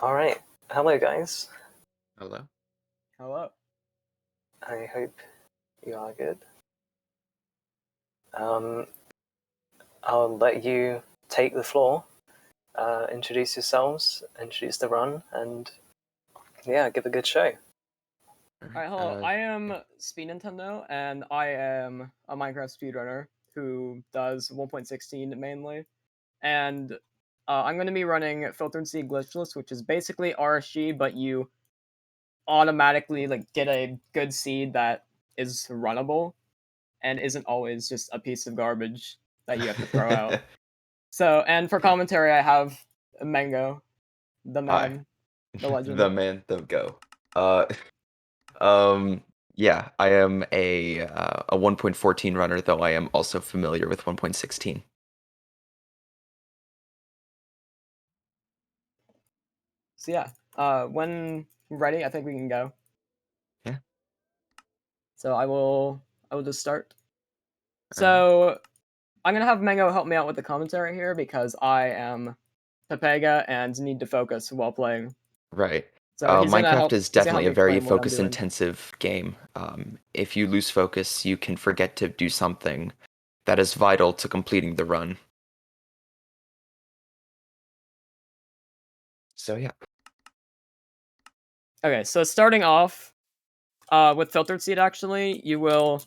Alright, hello guys. Hello. Hello. I hope you are good. I'll let you take the floor, introduce yourselves, introduce the run, and yeah, give a good show. Alright, hello. I am SpeedNintendo, and I am a Minecraft speedrunner who does 1.16 mainly. And I'm going to be running Filtered Seed Glitchless, which is basically RSG, but you automatically get a good seed that is runnable and isn't always just a piece of garbage that you have to throw out. So, and for commentary, I have Mango, the man, the legend. The man, the go. Yeah, I am a 1.14 runner, though I am also familiar with 1.16. So yeah, when ready, I think we can go. Yeah. So I will just start. So I'm gonna have Mango help me out with the commentary here because I am Pepega and need to focus while playing. Right. So he's gonna Minecraft help. is He's gonna help definitely me a very explain what I'm doing. focus-intensive game. If you lose focus, you can forget to do something that is vital to completing the run. So yeah. Okay, so starting off with Filtered Seed, actually, you will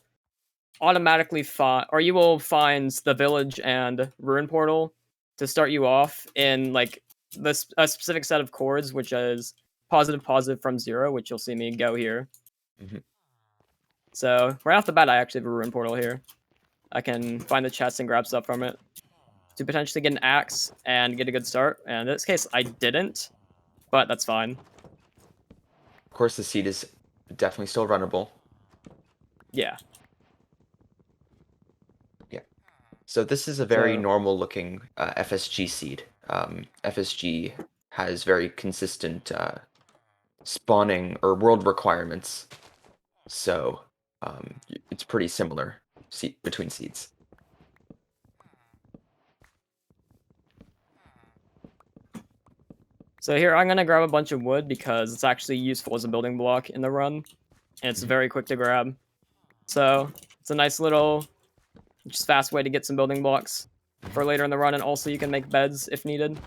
automatically find, or you will find the village and ruin portal to start you off in a specific set of chords, which is positive from 0, which you'll see me go here. So right off the bat, I actually have a ruin portal here. I can find the chest and grab stuff from it to potentially get an axe and get a good start. And in this case, I didn't, but that's fine. Of course, the seed is definitely still runnable. Yeah. Yeah. So this is a very normal-looking FSG seed. FSG has very consistent spawning or world requirements, so it's pretty similar between seeds. So here, I'm going to grab a bunch of wood because it's actually useful as a building block in the run, and it's very quick to grab. So it's a nice little, just fast way to get some building blocks for later in the run, and also you can make beds if needed.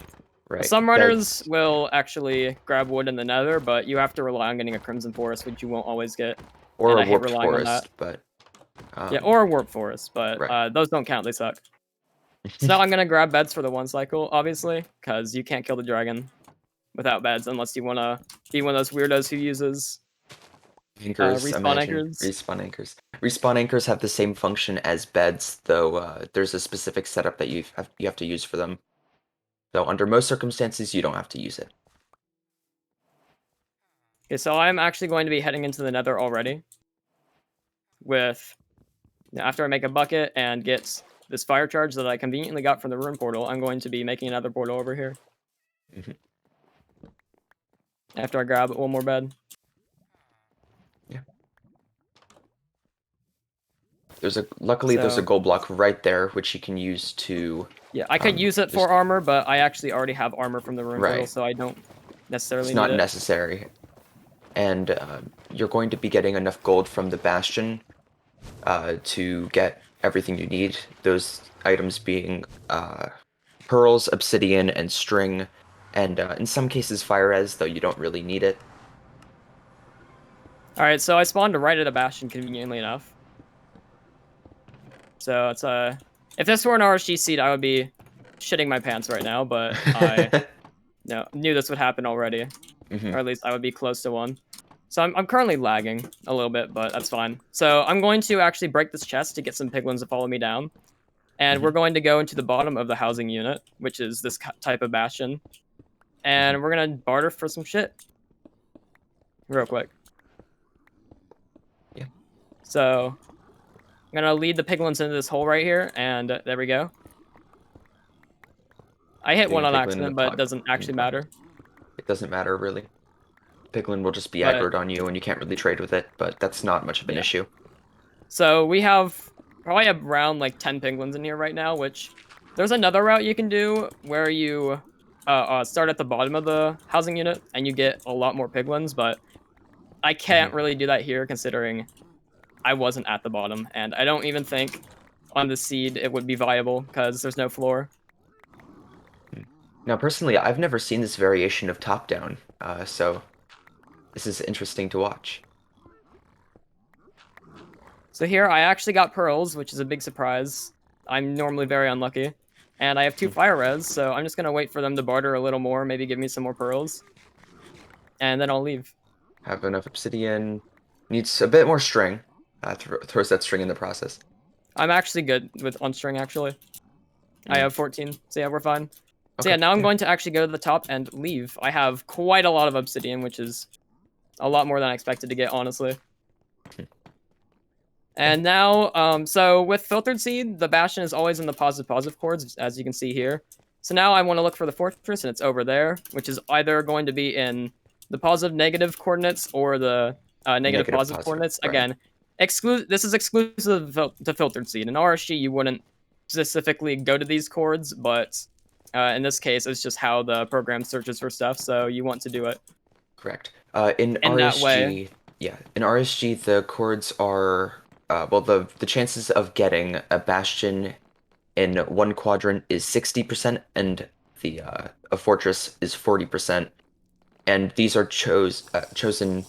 Right. Some runners will actually grab wood in the nether, but you have to rely on getting a crimson forest, which you won't always get. Or and a I hate warped relying on forest, that. but... yeah, or a warp forest, but right. those don't count, they suck. So now I'm going to grab beds for the 1 cycle, obviously, because you can't kill the dragon without beds unless you want to be one of those weirdos who uses anchors. respawn anchors. Respawn anchors. Respawn anchors have the same function as beds, though there's a specific setup that you have to use for them. So under most circumstances, you don't have to use it. Okay, so I'm actually going to be heading into the nether already. After I make a bucket and get this fire charge that I conveniently got from the ruin portal, I'm going to be making another portal over here. After I grab one more bed. Yeah. Luckily there's a gold block right there, which you can use to... Yeah, I could use it for armor, but I actually already have armor from the ruin portal, so I don't necessarily need it. It's not necessary. And you're going to be getting enough gold from the bastion to get everything you need. Those items being pearls, obsidian, and string, and in some cases fire res, though you don't really need it. Alright, so I spawned right at a bastion, conveniently enough. So it's if this were an RSG seed, I would be shitting my pants right now, but I knew this would happen already. Or at least I would be close to one. So I'm currently lagging a little bit, but that's fine. So I'm going to actually break this chest to get some piglins to follow me down. And we're going to go into the bottom of the housing unit, which is this type of bastion. And we're going to barter for some shit. Real quick. Yeah. So I'm going to lead the piglins into this hole right here, and there we go. I hit one on accident, but it doesn't actually matter. It doesn't matter, really. Piglin will just be aggroed on you, and you can't really trade with it, but that's not much of an issue. So we have probably around 10 piglins in here right now, which there's another route you can do where you start at the bottom of the housing unit, and you get a lot more piglins, but I can't really do that here considering I wasn't at the bottom, and I don't even think on the seed it would be viable because there's no floor. Now, personally, I've never seen this variation of top-down, so this is interesting to watch. So here, I actually got pearls, which is a big surprise. I'm normally very unlucky. And I have 2 fire res, so I'm just going to wait for them to barter a little more, maybe give me some more pearls. And then I'll leave. Have enough obsidian. Needs a bit more string. Throws that string in the process. I'm actually good with on string, actually. I have 14, so yeah, we're fine. So Okay, yeah, now I'm going to actually go to the top and leave. I have quite a lot of obsidian, which is a lot more than I expected to get, honestly. And now, so with filtered seed, the bastion is always in the positive chords, as you can see here. So now I want to look for the fortress, and it's over there, which is either going to be in the positive negative coordinates or the negative positive coordinates. Right. Again, this is exclusive to filtered seed. In RSG, you wouldn't specifically go to these chords, but in this case, it's just how the program searches for stuff, so you want to do it. Correct. In RSG, that way. Yeah, in RSG, the chords are... well, the chances of getting a bastion in one quadrant is 60%, and a fortress is 40%. And these are chosen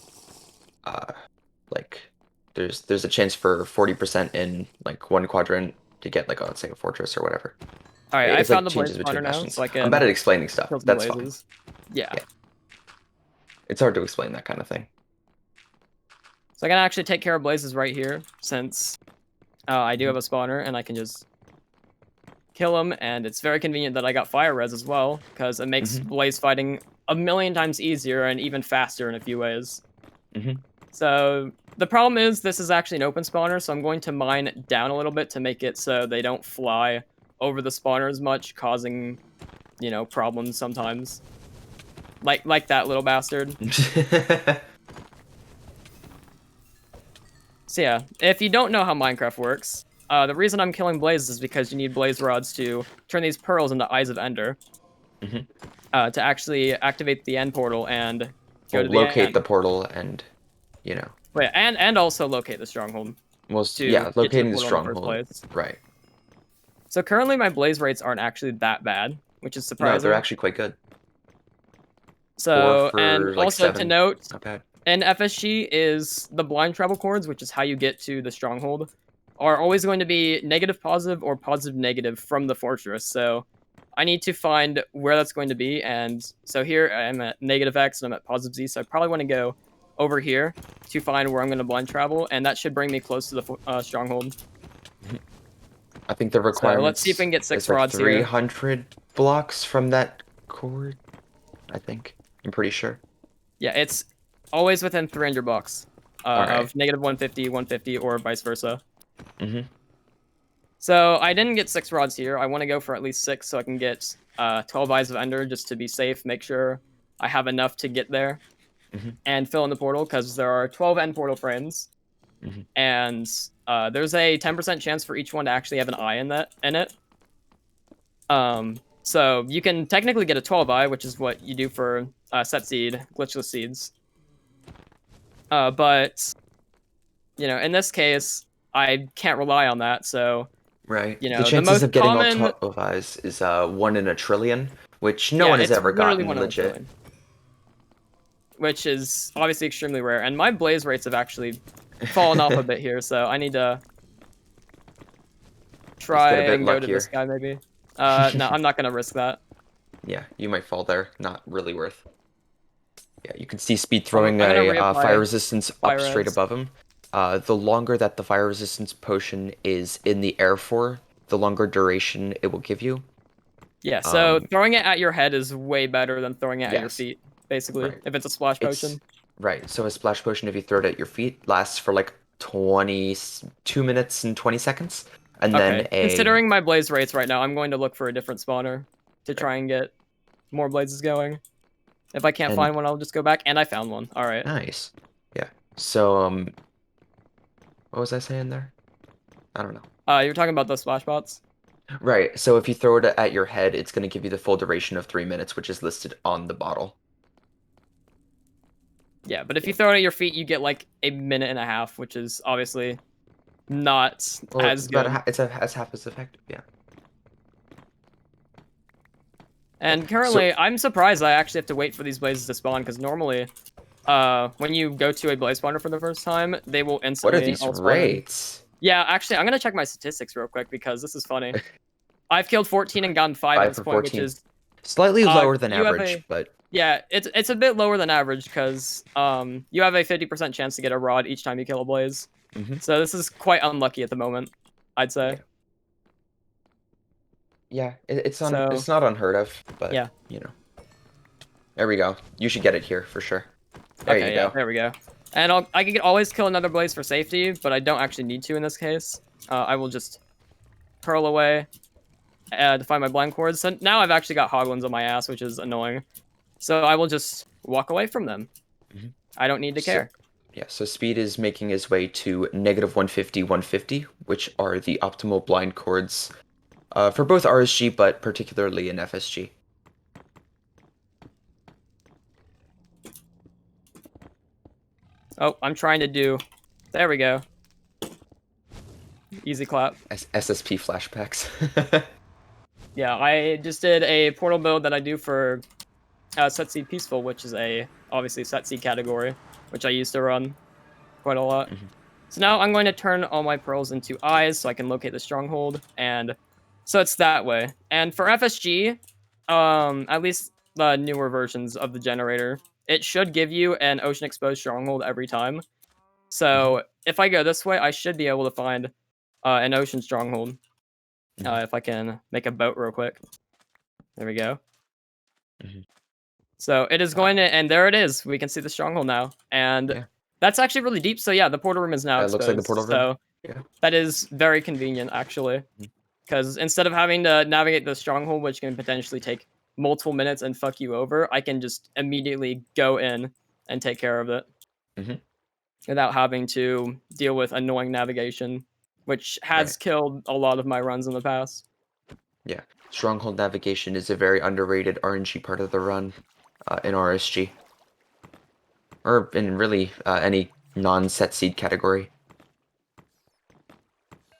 like there's a chance for 40% in like one quadrant to get like let's say a fortress or whatever. All right, I found the blaze changes spawner between now, bastions. so I can I'm bad at explaining stuff. kill some That's blazes. fine. Yeah. It's hard to explain that kind of thing. So I can actually take care of blazes right here, since I do have a spawner, and I can just kill them, and it's very convenient that I got fire res as well, because it makes blaze fighting a million times easier and even faster in a few ways. So the problem is this is actually an open spawner, so I'm going to mine down a little bit to make it so they don't fly over the spawner as much, causing, you know, problems sometimes. Like that little bastard. So yeah, if you don't know how Minecraft works, the reason I'm killing blazes is because you need blaze rods to turn these pearls into Eyes of Ender. To actually activate the end portal and go to the locate end. the portal and, you know. Wait, and also locate the stronghold. Well, yeah, locating the stronghold. In the first place. Right. So currently my blaze rates aren't actually that bad, which is surprising. No, they're actually quite good. So, and like also 7. to note, Not bad. in FSG is the blind travel chords, which is how you get to the stronghold, are always going to be negative positive or positive negative from the fortress. So I need to find where that's going to be, and so here I'm at negative X and I'm at positive Z, so I probably want to go over here to find where I'm going to blind travel, and that should bring me close to the stronghold. I think the requirement. So let's see if we can get 6 rods 300 blocks from that chord. I think. I'm pretty sure. Yeah, it's always within 300 blocks of negative 150, 150, or vice versa. So I didn't get 6 rods here. I want to go for at least 6 so I can get 12 Eyes of Ender just to be safe. Make sure I have enough to get there and fill in the portal, because there are 12 end portal frames. And there's a 10% chance for each one to actually have an eye in it. So you can technically get a 12 eye, which is what you do for set seed, glitchless seeds. But, you know, in this case, I can't rely on that, so... Right. You know, the chances of getting common... all 12 eyes is 1 in a trillion, which no one has ever gotten legit. Which is obviously extremely rare, and my blaze rates have actually fallen off a bit here, so I need to try and go to this guy, maybe. No, I'm not going to risk that. Yeah, you might fall there. Not really worth. Yeah, you can see Speed throwing a fire resistance up straight above him. The longer that the fire resistance potion is in the air for, the longer duration it will give you. Yeah, so throwing it at your head is way better than throwing it at your feet, basically, if it's a splash potion. Right, so a splash potion, if you throw it at your feet, lasts for like 22 minutes and 20 seconds. And then considering my blaze rates right now, I'm going to look for a different spawner to try and get more blazes going. If I can't find one, I'll just go back. And I found one. All right. Nice. Yeah. So, what was I saying there? I don't know. You were talking about the splash bots? Right. So if you throw it at your head, it's going to give you the full duration of 3 minutes, which is listed on the bottle. Yeah, but if you throw it at your feet, you get like a minute and a half, which is obviously not Well, as it's about good. it's half as effective. Yeah. And So currently, I'm surprised I actually have to wait for these blazes to spawn, because normally, when you go to a blaze spawner for the first time, they will what are instantly these all spawn in. rates? Yeah, actually, I'm gonna check my statistics real quick, because this is funny. I've killed 14 and gotten 5 at 5 this for point, which 14. is Slightly lower than you have average, a but yeah, it's a bit lower than average, because you have a 50% chance to get a rod each time you kill a blaze. Mhm. So this is quite unlucky at the moment, I'd say. yeah, So it's not unheard of, but yeah. you know. There we go. You should get it here for sure. There you Okay, yeah, go. there we go. And I can always kill another blaze for safety, but I don't actually need to in this case. I will just curl away to find my blind cords. So now I've actually got hoglins on my ass, which is annoying. So I will just walk away from them. Mhm. I don't need to So, care. yeah, so Speed is making his way to negative 150, 150, which are the optimal blind chords for both RSG, but particularly in FSG. Oh, I'm trying to do... There we go. Easy clap. SSP flashbacks. Yeah, I just did a portal build that I do for Setseed Peaceful, which is obviously Setseed category, which I used to run quite a lot. Mhm. So now I'm going to turn all my pearls into eyes so I can locate the stronghold, and so it's that way. And for FSG, at least the newer versions of the generator, it should give you an ocean exposed stronghold every time. So if I go this way, I should be able to find an ocean stronghold. If I can make a boat real quick. There we go. Mhm. So it is going to, and there it is. We can see the stronghold now, and Yeah, that's actually really deep. So yeah, the portal room is now it looks like the exposed. portal room. So Yeah. that is very convenient, actually, Mhm. because instead of having to navigate the stronghold, which can potentially take multiple minutes and fuck you over, I can just immediately go in and take care of it Mhm. without having to deal with annoying navigation, which Right. has killed a lot of my runs in the past. Yeah. Stronghold navigation is a very underrated RNG part of the run in RSG. Or in really any non-set seed category.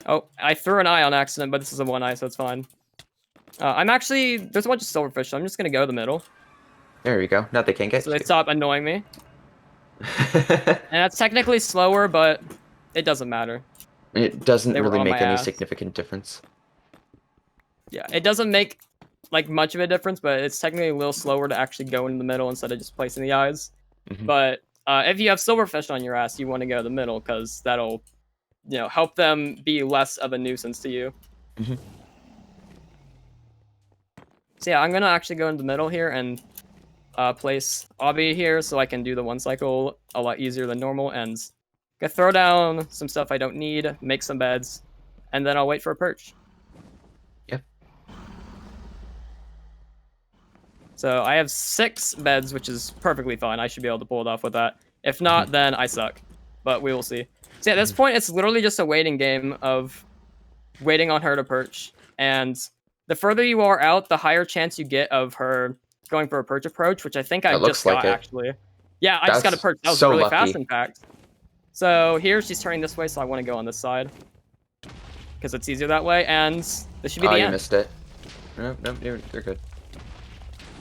Oh, I threw an eye on accident, but this is a one eye, so it's fine. I'm actually... There's a bunch of silverfish, so I'm just going to go to the middle. There we go. Now they can't get So they you. stop annoying me. And that's technically slower, but it doesn't matter. It doesn't They were really on my make any ass. significant difference. Yeah, it doesn't make like much of a difference, but it's technically a little slower to actually go in the middle instead of just placing the eyes. Mhm. But if you have silverfish on your ass, you want to go to the middle because that'll, help them be less of a nuisance to you. Mhm. So yeah, I'm gonna actually go in the middle here and place Obby here so I can do the one cycle a lot easier than normal, and gonna throw down some stuff I don't need, make some beds, and then I'll wait for a perch. Yep. So I have 6 beds, which is perfectly fine. I should be able to pull it off with that. If not, then I suck. But we will see. So at this point, it's literally just a waiting game of waiting on her to perch. And the further you are out, the higher chance you get of her going for a perch approach, which I think I It looks just like got, it. actually. Yeah, I just got a That's perch. That was so really fast, lucky. in fact. So here, she's turning this way, so I want to go on this side. Because it's easier that way, and this should be Oh, the you end. missed it. Nope, nope, you're good.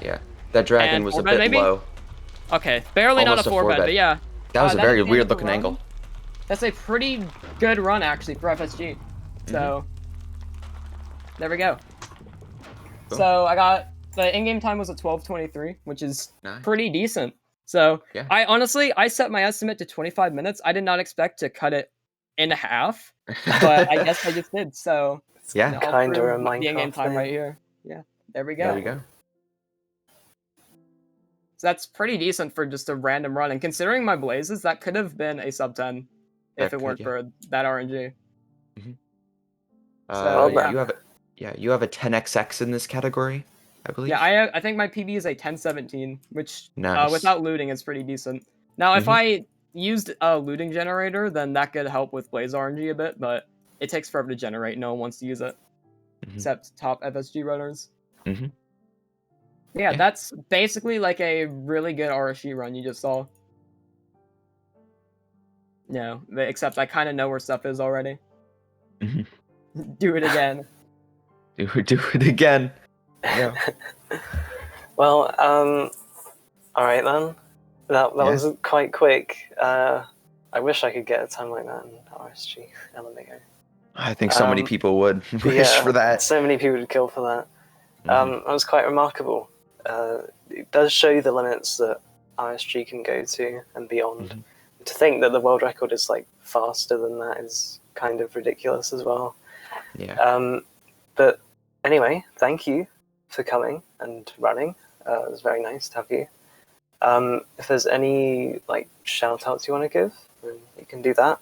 Yeah, that dragon And was 4 a bed, bit maybe? low. Okay, barely not a Almost a 4 4 bed, bet. but yeah. That was a that is very the end weird of the looking run. angle. That's a pretty good run, actually, for FSG. So, there we go. Cool. So, I got... The in-game time was at 12:23, which is Nice. pretty decent. So, Yeah. I set my estimate to 25 minutes. I did not expect to cut it in half, but I guess I just did. So, Yeah. I'll Kinda a prove the in-game Minecraft time thing. right here. Yeah, there we go. There we go. So that's pretty decent for just a random run. And considering my blazes, that could have been a sub 10 if it weren't for that RNG. So yeah, you have a 10xx in this category, I believe. yeah, I think my PB is a 1017, which Nice. without looting is pretty decent. Now if I used a looting generator, then that could help with blaze RNG a bit, but it takes forever to generate. No one wants to use it. except top FSG runners. Mm-hmm. Yeah, Yeah. that's basically like a really good RSG run you just saw. No, except I kind of know where stuff is already. Do it again. Do it again. Yeah. Well, all right then. That was quite quick. I wish I could get a time like that in RSG LMAO. I think so many people would wish yeah, for that. So many people would kill for that. That was quite remarkable. It does show the limits that RSG can go to and beyond. To think that the world record is like faster than that is kind of ridiculous as well. Yeah. But anyway, thank you for coming and running. It was very nice to have you. If there's any like shout outs you want to give, then you can do that.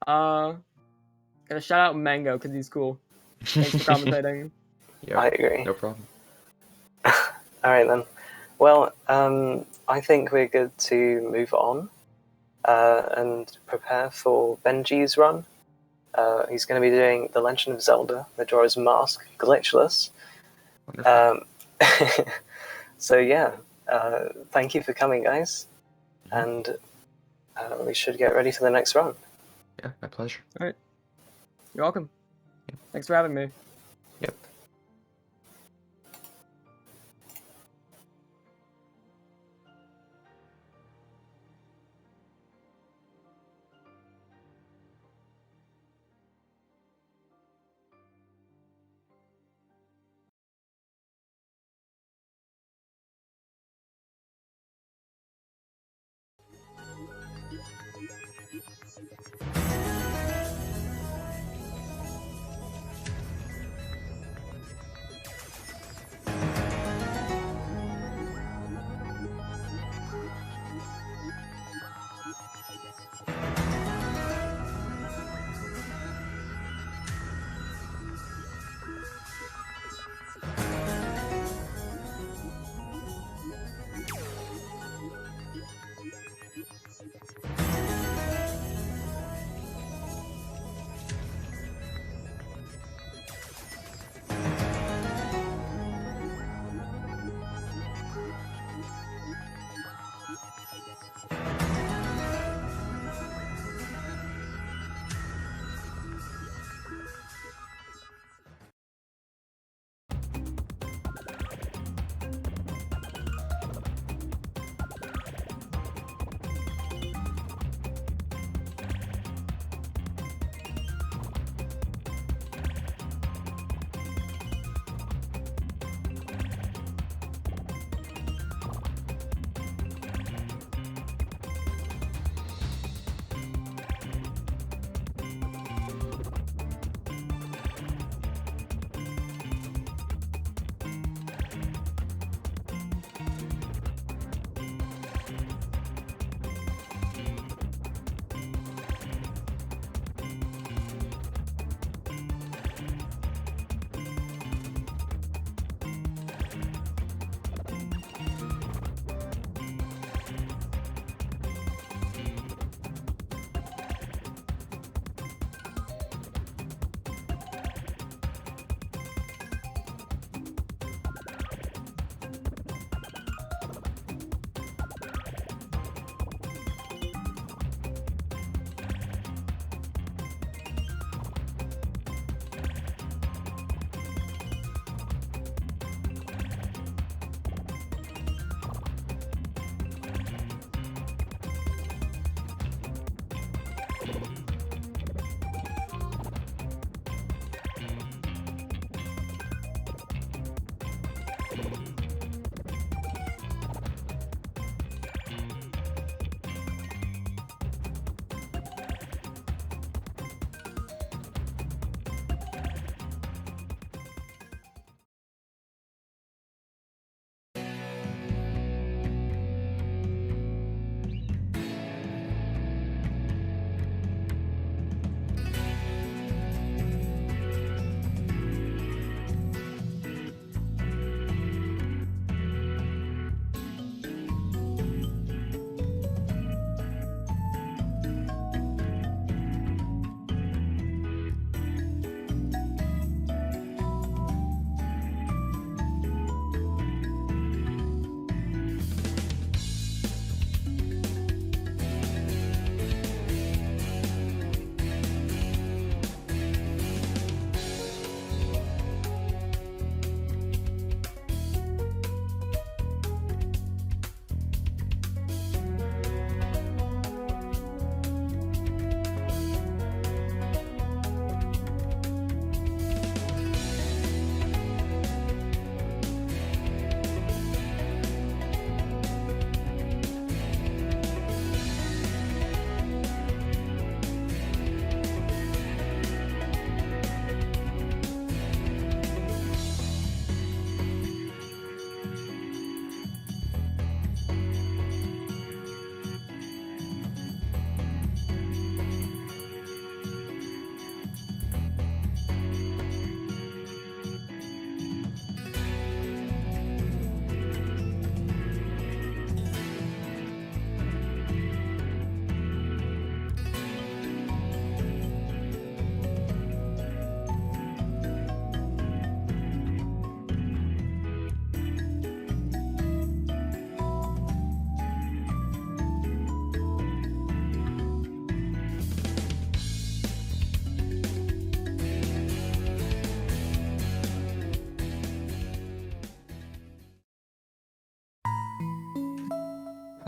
Gonna shout out Mango because he's cool. Thanks for commentating. Yeah, I agree. No problem. All right then. Well, I think we're good to move on and prepare for Benji's run. He's going to be doing The Legend of Zelda: Majora's Mask glitchless. So yeah, thank you for coming, guys, and we should get ready for the next run. Yeah, my pleasure. All right. You're welcome. Yeah. Thanks for having me. Yep.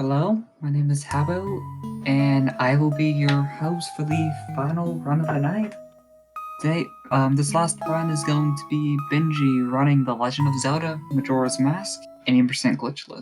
Hello, my name is Habo, and I will be your host for the final run of the night. Today, this last run is going to be Benji running The Legend of Zelda Majora's Mask, 80% glitchless.